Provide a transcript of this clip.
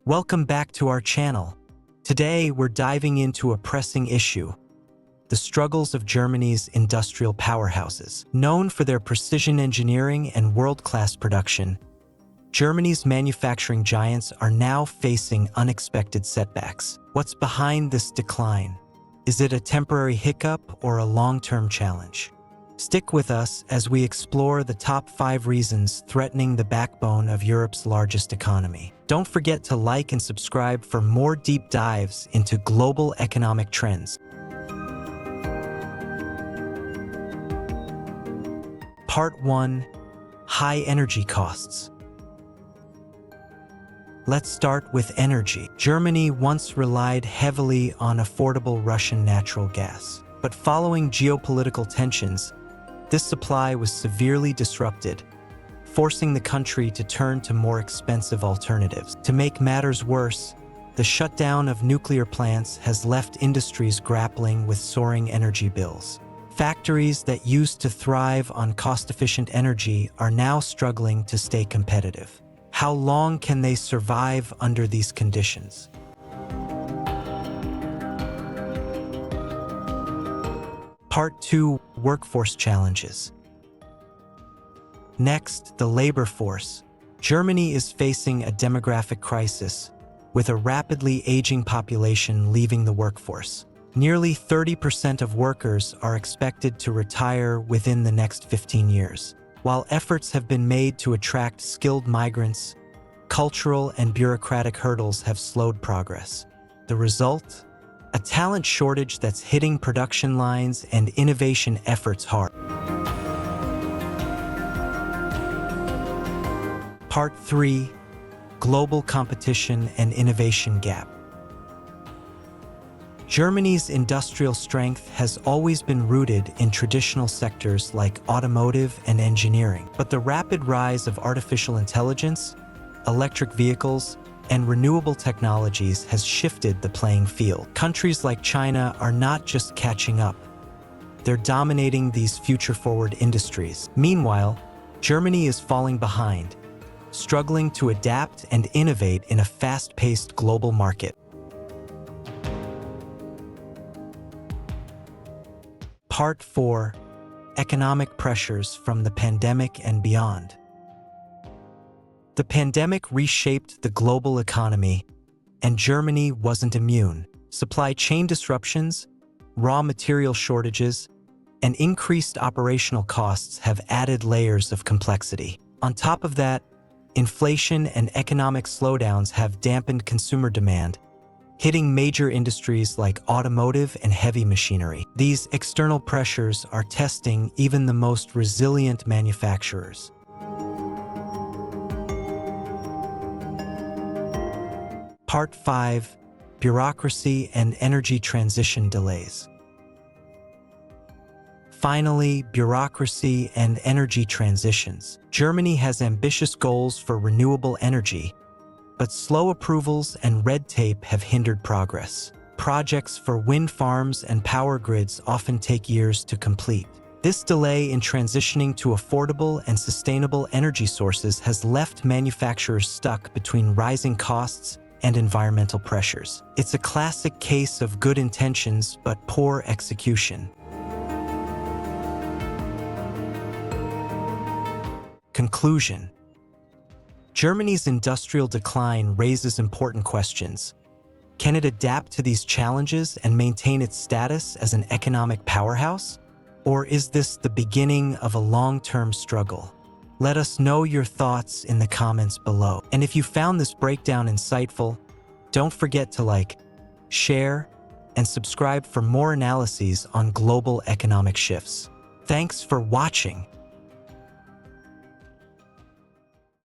Welcome back to our channel. Today, we're diving into a pressing issue: the struggles of Germany's industrial powerhouses. Known for their precision engineering and world-class production, Germany's manufacturing giants are now facing unexpected setbacks. What's behind this decline? Is it a temporary hiccup or a long-term challenge? Stick with us as we explore the top 5 reasons threatening the backbone of Europe's largest economy. Don't forget to like and subscribe for more deep dives into global economic trends. Part 1: High energy costs. Let's start with energy. Germany once relied heavily on affordable Russian natural gas, but following geopolitical tensions, this supply was severely disrupted, forcing the country to turn to more expensive alternatives. To make matters worse, the shutdown of nuclear plants has left industries grappling with soaring energy bills. Factories that used to thrive on cost-efficient energy are now struggling to stay competitive. How long can they survive under these conditions? Part 2: Workforce challenges. Next, the labor force. Germany is facing a demographic crisis, with a rapidly aging population leaving the workforce. Nearly 30% of workers are expected to retire within the next 15 years. While efforts have been made to attract skilled migrants, cultural and bureaucratic hurdles have slowed progress. The result? A talent shortage that's hitting production lines and innovation efforts hard. Part 3: Global competition and innovation gap. Germany's industrial strength has always been rooted in traditional sectors like automotive and engineering. But the rapid rise of artificial intelligence, electric vehicles, and renewable technologies has shifted the playing field. Countries like China are not just catching up, they're dominating these future-forward industries. Meanwhile, Germany is falling behind, struggling to adapt and innovate in a fast-paced global market. Part 4: Economic pressures from the pandemic and beyond. The pandemic reshaped the global economy, and Germany wasn't immune. Supply chain disruptions, raw material shortages, and increased operational costs have added layers of complexity. On top of that, inflation and economic slowdowns have dampened consumer demand, hitting major industries like automotive and heavy machinery. These external pressures are testing even the most resilient manufacturers. Part 5: Bureaucracy and energy transition delays. Finally, bureaucracy and energy transitions. Germany has ambitious goals for renewable energy, but slow approvals and red tape have hindered progress. Projects for wind farms and power grids often take years to complete. This delay in transitioning to affordable and sustainable energy sources has left manufacturers stuck between rising costs and environmental pressures. It's a classic case of good intentions but poor execution. Conclusion: Germany's industrial decline raises important questions. Can it adapt to these challenges and maintain its status as an economic powerhouse? Or is this the beginning of a long-term struggle? Let us know your thoughts in the comments below. And if you found this breakdown insightful, don't forget to like, share, and subscribe for more analyses on global economic shifts. Thanks for watching.